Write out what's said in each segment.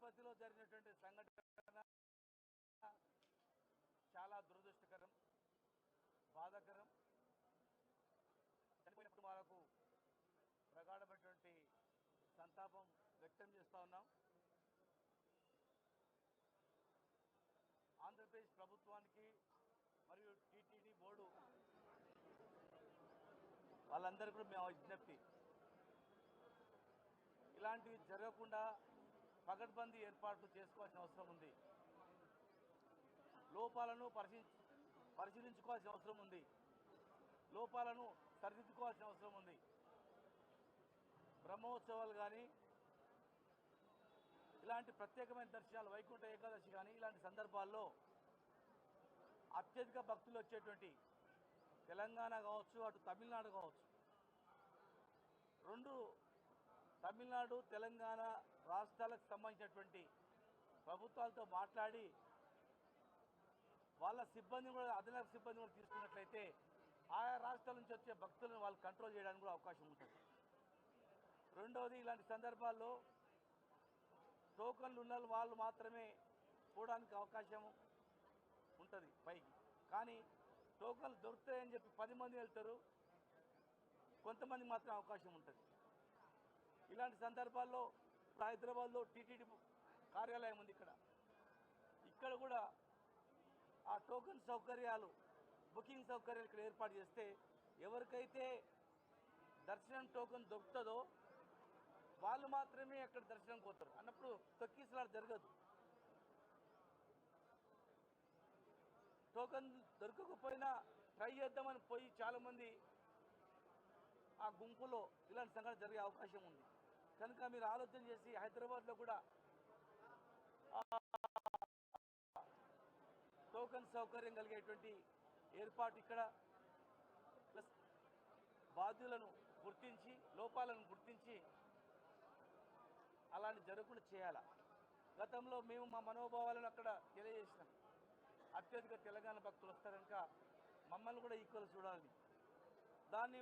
తిరుపతిలో జరిగినటువంటి సంఘటన చాలా దురదృష్టకరం, బాధాకరం. చనిపోయిన కుటుంబాలకు ప్రగాఢమైనటువంటి సంతాపం వ్యక్తం చేస్తూ ఉన్నాం. ఆంధ్రప్రదేశ్ ప్రభుత్వానికి మరియు టీటీడీ బోర్డు వాళ్ళందరికీ కూడా మేము విజ్ఞప్తి, ఇలాంటివి జరగకుండా పకడ్బందీ ఏర్పాట్లు చేసుకోవాల్సిన అవసరం ఉంది. లోపాలను పరిశీలించుకోవాల్సిన అవసరం ఉంది. లోపాలను సరిదిద్దుకోవాల్సిన అవసరం ఉంది. బ్రహ్మోత్సవాలు కానీ, ఇలాంటి ప్రత్యేకమైన దర్శనాలు, వైకుంఠ ఏకాదశి కానీ, ఇలాంటి సందర్భాల్లో అత్యధిక భక్తులు వచ్చేటువంటి తెలంగాణ కావచ్చు, అటు తమిళనాడు కావచ్చు, రెండు తమిళనాడు తెలంగాణ రాష్ట్రాలకు సంబంధించినటువంటి ప్రభుత్వాలతో మాట్లాడి వాళ్ళ సిబ్బందిని కూడా, అదనపు సిబ్బంది కూడా తీసుకున్నట్లయితే ఆయా రాష్ట్రాల నుంచి వచ్చే భక్తులను వాళ్ళు కంట్రోల్ చేయడానికి కూడా అవకాశం ఉంటుంది. రెండవది, ఇలాంటి సందర్భాల్లో టోకన్లు ఉన్న వాళ్ళు మాత్రమే పోవడానికి అవకాశం ఉంటుంది పైకి. కానీ టోకన్లు దొరుకుతాయని చెప్పి 10 మంది వెళ్తారు, కొంతమంది మాత్రం అవకాశం ఉంటుంది. ఇలాంటి సందర్భాల్లో హైదరాబాద్లో టీటీడీ కార్యాలయం ఉంది. ఇక్కడ కూడా ఆ టోకన్ సౌకర్యాలు, బుకింగ్ సౌకర్యాలు ఇక్కడ ఏర్పాటు చేస్తే ఎవరికైతే దర్శనం టోకన్ దొరుకుతుందో వాళ్ళు మాత్రమే అక్కడ దర్శనం పోతారు. అన్నప్పుడు తొక్కిసలాట జరగదు. టోకన్ దొరకకపోయినా ట్రై చేద్దామని పోయి చాలామంది ఆ గుంపులో ఇలాంటి సంఘటన జరిగే అవకాశం ఉంది. కనుక మీరు ఆలోచన చేసి హైదరాబాద్లో కూడా టోకన్ సౌకర్యం కలిగేటువంటి ఏర్పాటు ఇక్కడ, ప్లస్ బాధ్యులను గుర్తించి, లోపాలను గుర్తించి అలాంటి జరగకుండా చేయాలి. గతంలో మేము మా మనోభావాలను అక్కడ తెలియజేసినాం. అత్యధిక తెలంగాణ భక్తులు వస్తారు కనుక మమ్మల్ని కూడా ఈక్వల్ చూడాలని, దాన్ని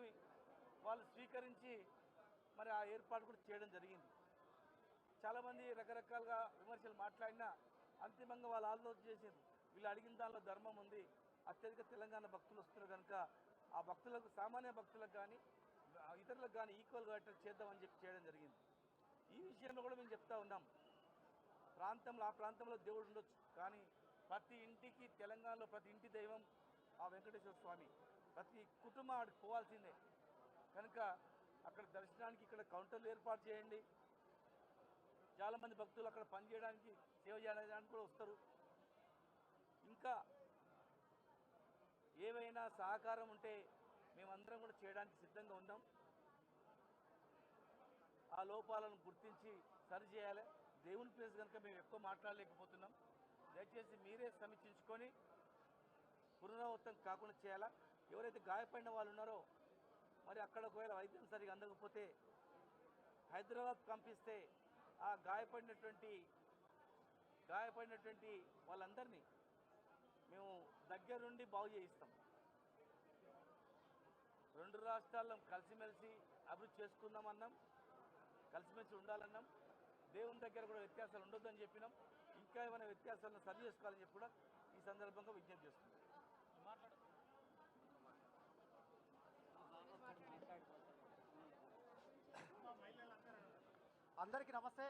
వాళ్ళు స్వీకరించి మరి ఆ ఏర్పాటు కూడా చేయడం జరిగింది. చాలామంది రకరకాలుగా విమర్శలు మాట్లాడినా అంతిమంగా వాళ్ళు ఆలోచన చేసేది, వీళ్ళు అడిగిన దానిలో ధర్మం ఉంది, అత్యధిక తెలంగాణ భక్తులు వస్తున్నారు కనుక ఆ భక్తులకు, సామాన్య భక్తులకు కానీ ఇతరులకు కానీ ఈక్వల్గా చేద్దామని చెప్పి చేయడం జరిగింది. ఈ విషయంలో కూడా మేము చెప్తా ఉన్నాం, ఆ ప్రాంతంలో దేవుడు ఉండొచ్చు, కానీ ప్రతి ఇంటికి, తెలంగాణలో ప్రతి ఇంటి దైవం ఆ వెంకటేశ్వర స్వామి. ప్రతి కుటుంబం ఆడికి పోవాల్సిందే. కనుక అక్కడ దర్శనానికి ఇక్కడ కౌంటర్లు ఏర్పాటు చేయండి. చాలామంది భక్తులు అక్కడ పనిచేయడానికి, సేవ చేయడానికి కూడా వస్తారు. ఇంకా ఏవైనా సహకారం ఉంటే మేమందరం కూడా చేయడానికి సిద్ధంగా ఉన్నాం. ఆ లోపాలను గుర్తించి సరిచేయాలి. దేవుని ప్లేస్ కనుక మేము ఎక్కువ మాట్లాడలేకపోతున్నాం. దయచేసి మీరే సమీక్షించుకొని పునరావృతం కాకుండా చేయాలా. ఎవరైతే గాయపడిన వాళ్ళు ఉన్నారో మరి అక్కడ ఒకవేళ వైద్యం సరిగా అందకపోతే హైదరాబాద్ పంపిస్తే ఆ గాయపడినటువంటి వాళ్ళందరినీ మేము దగ్గరుండి బాగు చేయిస్తాం. రెండు రాష్ట్రాల్లో కలిసిమెలిసి అభివృద్ధి చేసుకుందామన్నాం, కలిసిమెలిసి ఉండాలన్నాం. దేవుని దగ్గర కూడా వ్యత్యాసాలు ఉండొద్దని చెప్పినాం. ఇంకా ఏమైనా వ్యత్యాసాలను సరి చేసుకోవాలని చెప్పి కూడా ఈ సందర్భంగా విజ్ఞప్తి చేస్తున్నాం. అందరికీ నమస్తే.